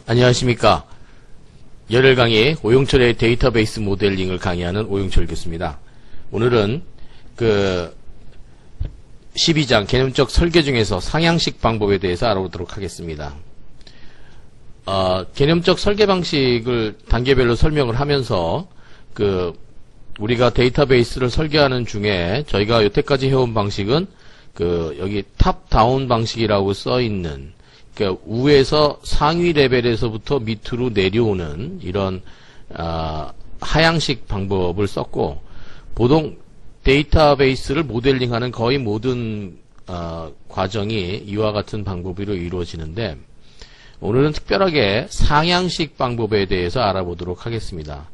안녕하십니까. 열혈 강의 오용철의 데이터베이스 모델링을 강의하는 오용철 교수입니다. 오늘은 12장 개념적 설계 중에서 상향식 방법에 대해서 알아보도록 하겠습니다. 개념적 설계 방식을 단계별로 설명을 하면서 우리가 데이터베이스를 설계하는 중에 저희가 여태까지 해온 방식은 여기 탑다운 방식이라고 써있는 우에서 상위 레벨에서부터 밑으로 내려오는 이런 하향식 방법을 썼고, 보통 데이터베이스를 모델링하는 거의 모든 과정이 이와 같은 방법으로 이루어지는데, 오늘은 특별하게 상향식 방법에 대해서 알아보도록 하겠습니다.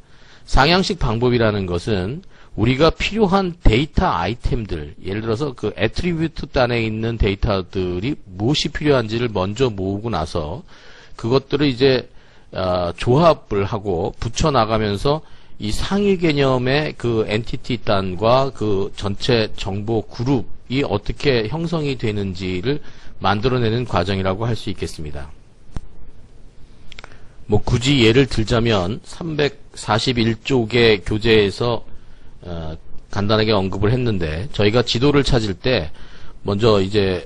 상향식 방법이라는 것은 우리가 필요한 데이터 아이템들, 예를 들어서 애트리뷰트 단에 있는 데이터들이 무엇이 필요한지를 먼저 모으고 나서 그것들을 이제 조합을 하고 붙여나가면서 이 상위 개념의 엔티티 단과 전체 정보 그룹이 어떻게 형성이 되는지를 만들어내는 과정이라고 할 수 있겠습니다. 굳이 예를 들자면 341쪽의 교재에서 간단하게 언급을 했는데, 저희가 지도를 찾을 때 먼저 이제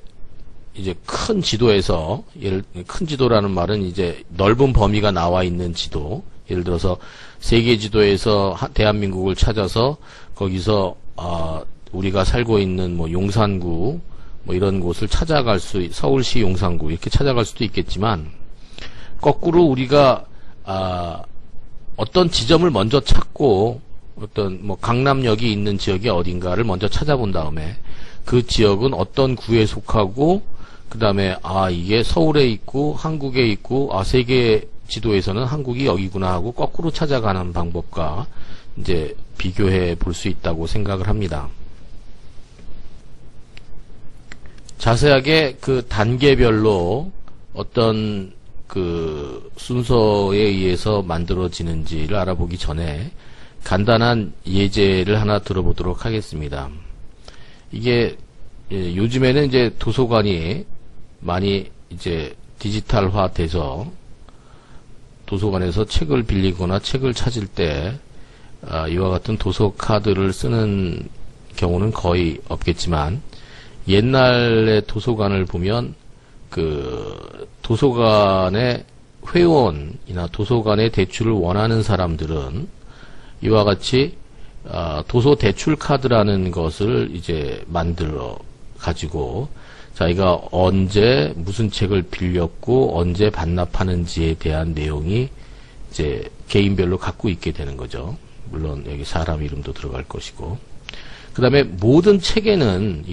큰 지도에서, 큰 지도라는 말은 이제 넓은 범위가 나와 있는 지도, 예를 들어서 세계 지도에서 대한민국을 찾아서 거기서 우리가 살고 있는 용산구 이런 곳을 찾아갈 서울시 용산구 이렇게 찾아갈 수도 있겠지만, 거꾸로 우리가 어떤 지점을 먼저 찾고 강남역이 있는 지역이 어딘가를 먼저 찾아본 다음에 그 지역은 어떤 구에 속하고, 그 다음에 이게 서울에 있고 한국에 있고 세계 지도에서는 한국이 여기구나 하고 거꾸로 찾아가는 방법과 이제 비교해 볼 수 있다고 생각을 합니다. 자세하게 단계별로 어떤 순서에 의해서 만들어지는지를 알아보기 전에 간단한 예제를 하나 들어보도록 하겠습니다. 이게 요즘에는 이제 도서관이 많이 이제 디지털화 돼서 도서관에서 책을 빌리거나 책을 찾을 때 이와 같은 도서 카드를 쓰는 경우는 거의 없겠지만, 옛날의 도서관을 보면 도서관의 회원이나 도서관의 대출을 원하는 사람들은 이와 같이 도서 대출 카드라는 것을 이제 만들어 가지고 자기가 언제 무슨 책을 빌렸고 언제 반납하는지에 대한 내용이 이제 개인별로 갖고 있게 되는 거죠. 물론 여기 사람 이름도 들어갈 것이고, 그 다음에 모든 책에는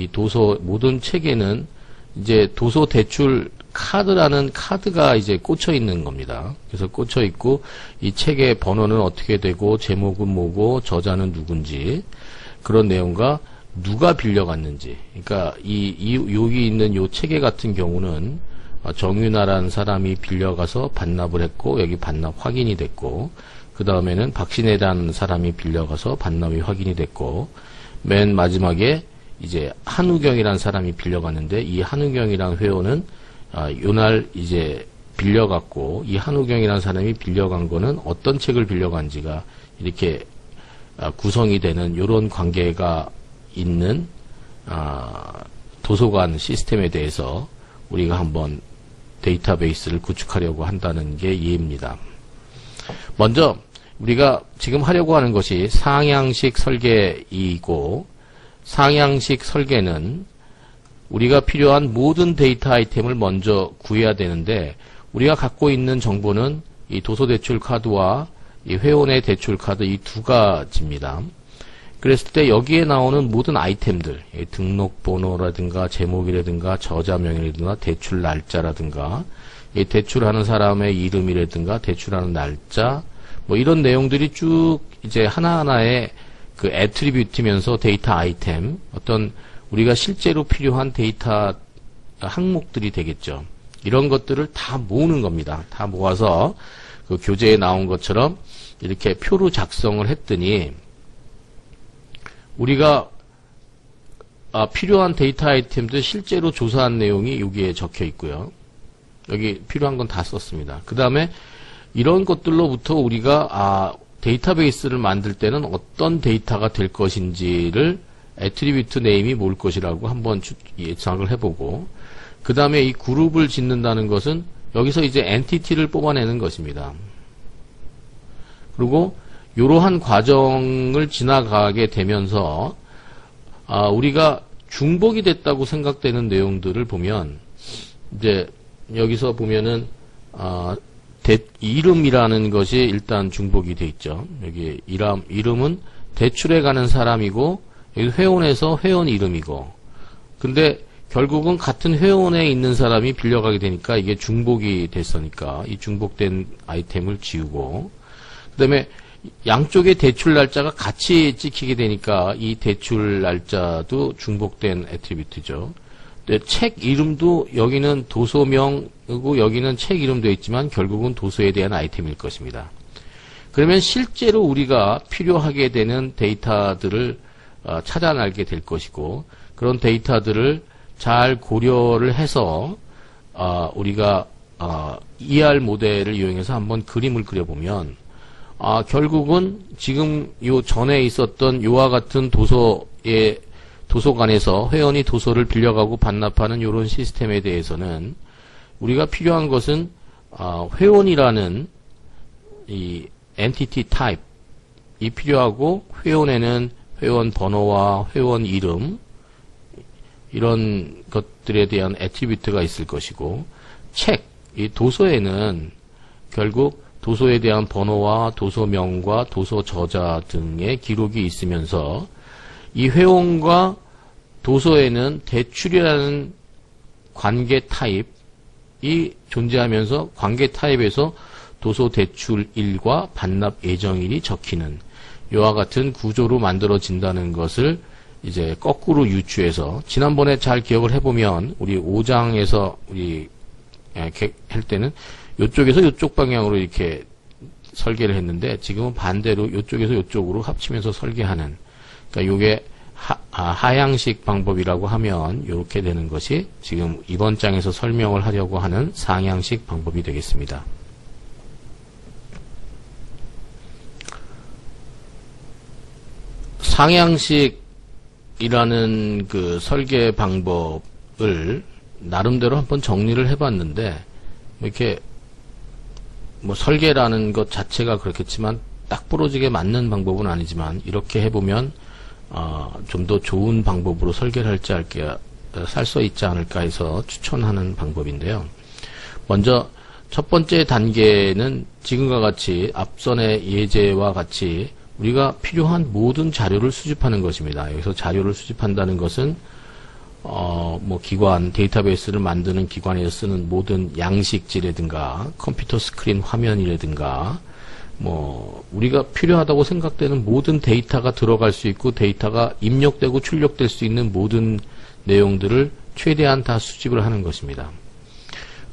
이제 도서 대출 카드라는 카드가 이제 꽂혀 있는 겁니다. 그래서 꽂혀 있고, 이 책의 번호는 어떻게 되고, 제목은 뭐고, 저자는 누군지, 그런 내용과 누가 빌려갔는지. 그러니까 여기 있는 요 책의 같은 경우는 정윤아라는 사람이 빌려가서 반납을 했고, 여기 반납 확인이 됐고, 그 다음에는 박신혜라는 사람이 빌려가서 반납이 확인이 됐고, 맨 마지막에 이제 한우경이라는 사람이 빌려갔는데, 이 한우경이라는 회원은 요날 이제 빌려갔고, 이 한우경이라는 사람이 빌려간 거는 어떤 책을 빌려간지가 이렇게 구성이 되는 요런 관계가 있는 도서관 시스템에 대해서 우리가 한번 데이터베이스를 구축하려고 한다는 게 이해입니다. 먼저 우리가 지금 하려고 하는 것이 상향식 설계이고, 상향식 설계는 우리가 필요한 모든 데이터 아이템을 먼저 구해야 되는데, 우리가 갖고 있는 정보는 이 도서대출 카드와 이 회원의 대출 카드 이 두 가지입니다. 그랬을 때 여기에 나오는 모든 아이템들, 등록번호라든가 제목이라든가 저자명이라든가 대출 날짜라든가 대출하는 사람의 이름이라든가 대출하는 날짜 이런 내용들이 쭉 이제 하나하나의 애트리뷰트면서 데이터 아이템, 어떤 우리가 실제로 필요한 데이터 항목들이 되겠죠. 이런 것들을 다 모으는 겁니다. 다 모아서 교재에 나온 것처럼 이렇게 표로 작성을 했더니, 우리가 필요한 데이터 아이템들 실제로 조사한 내용이 여기에 적혀 있고요. 여기 필요한 건 다 썼습니다. 그 다음에 이런 것들로부터 우리가 데이터베이스를 만들 때는 어떤 데이터가 될 것인지를 애트리뷰트 네임이 뭘 것이라고 한번 예상을 해보고, 그 다음에 이 그룹을 짓는다는 것은 여기서 이제 엔티티를 뽑아내는 것입니다. 그리고 이러한 과정을 지나가게 되면서 우리가 중복이 됐다고 생각되는 내용들을 보면, 이제 여기서 보면은 이름이라는 것이 일단 중복이 돼 있죠. 여기 이름은 대출에 가는 사람이고, 여기 회원에서 회원 이름이고, 근데 결국은 같은 회원에 있는 사람이 빌려가게 되니까 이게 중복이 됐으니까 이 중복된 아이템을 지우고, 그 다음에 양쪽의 대출 날짜가 같이 찍히게 되니까 이 대출 날짜도 중복된 애트리뷰트죠. 책 이름도 여기는 도서명이고 여기는 책 이름 되어 있지만 결국은 도서에 대한 아이템일 것입니다. 그러면 실제로 우리가 필요하게 되는 데이터들을 찾아내게 될 것이고, 그런 데이터들을 잘 고려를 해서 우리가 ER 모델을 이용해서 한번 그림을 그려보면 결국은 지금 요 전에 있었던 요와 같은 도서관에서 회원이 도서를 빌려가고 반납하는 이런 시스템에 대해서는 우리가 필요한 것은 회원이라는 이 엔티티 타입이 필요하고, 회원에는 회원 번호와 회원 이름 이런 것들에 대한 애트리뷰트가 있을 것이고, 이 도서에는 결국 도서에 대한 번호와 도서명과 도서 저자 등의 기록이 있으면서 이 회원과 도서에는 대출이라는 관계 타입이 존재하면서 관계 타입에서 도서 대출일과 반납 예정일이 적히는 이와 같은 구조로 만들어진다는 것을 이제 거꾸로 유추해서, 지난번에 잘 기억을 해보면 우리 5장에서 우리 할 때는 이쪽에서 이쪽 방향으로 이렇게 설계를 했는데, 지금은 반대로 이쪽에서 이쪽으로 합치면서 설계하는, 그러니까 요게 하향식 방법이라고 하면 이렇게 되는 것이 지금 이번 장에서 설명을 하려고 하는 상향식 방법이 되겠습니다. 상향식이라는 그 설계 방법을 나름대로 한번 정리를 해봤는데, 이렇게 설계라는 것 자체가 그렇겠지만 딱 부러지게 맞는 방법은 아니지만, 이렇게 해보면 좀 더 좋은 방법으로 설계를 할 수 있지 않을까 해서 추천하는 방법인데요. 먼저 첫 번째 단계는 지금과 같이 앞선의 예제와 같이 우리가 필요한 모든 자료를 수집하는 것입니다. 여기서 자료를 수집한다는 것은 기관, 데이터베이스를 만드는 기관에서 쓰는 모든 양식지라든가 컴퓨터 스크린 화면이라든가 우리가 필요하다고 생각되는 모든 데이터가 들어갈 수 있고 데이터가 입력되고 출력될 수 있는 모든 내용들을 최대한 다 수집을 하는 것입니다.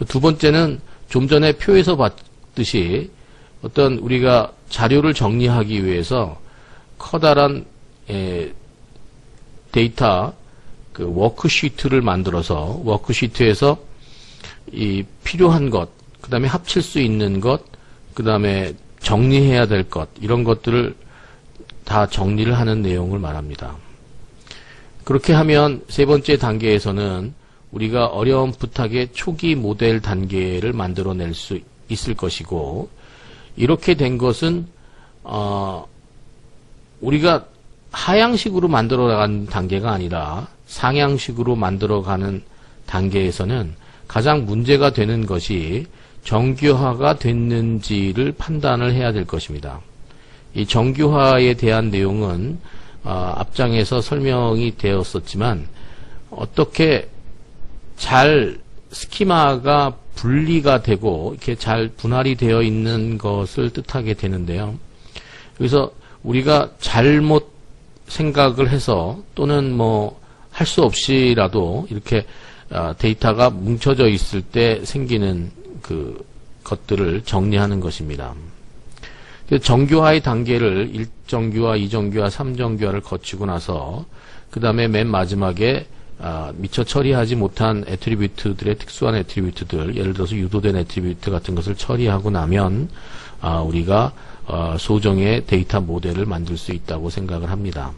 두 번째는 좀 전에 표에서 봤듯이 어떤 우리가 자료를 정리하기 위해서 커다란 데이터 워크시트를 만들어서 워크시트에서 이 필요한 것, 그 다음에 합칠 수 있는 것, 그 다음에 정리해야 될 것, 이런 것들을 다 정리를 하는 내용을 말합니다. 그렇게 하면 세 번째 단계에서는 우리가 어려운 부탁의 초기 모델 단계를 만들어낼 수 있을 것이고, 이렇게 된 것은 우리가 하향식으로 만들어가는 단계가 아니라 상향식으로 만들어가는 단계에서는 가장 문제가 되는 것이 정규화가 됐는지를 판단을 해야 될 것입니다. 이 정규화에 대한 내용은 앞장에서 설명이 되었었지만, 어떻게 잘 스키마가 분리가 되고 이렇게 잘 분할이 되어 있는 것을 뜻하게 되는데요. 그래서 우리가 잘못 생각을 해서 또는 할 수 없이라도 이렇게 데이터가 뭉쳐져 있을 때 생기는 그 것들을 정리하는 것입니다. 정규화의 단계를 1정규화, 2정규화, 3정규화를 거치고 나서 그 다음에 맨 마지막에 미처 처리하지 못한 애트리뷰트들의 특수한 애트리뷰트들, 예를 들어서 유도된 애트리뷰트 같은 것을 처리하고 나면 우리가 소정의 데이터 모델을 만들 수 있다고 생각을 합니다.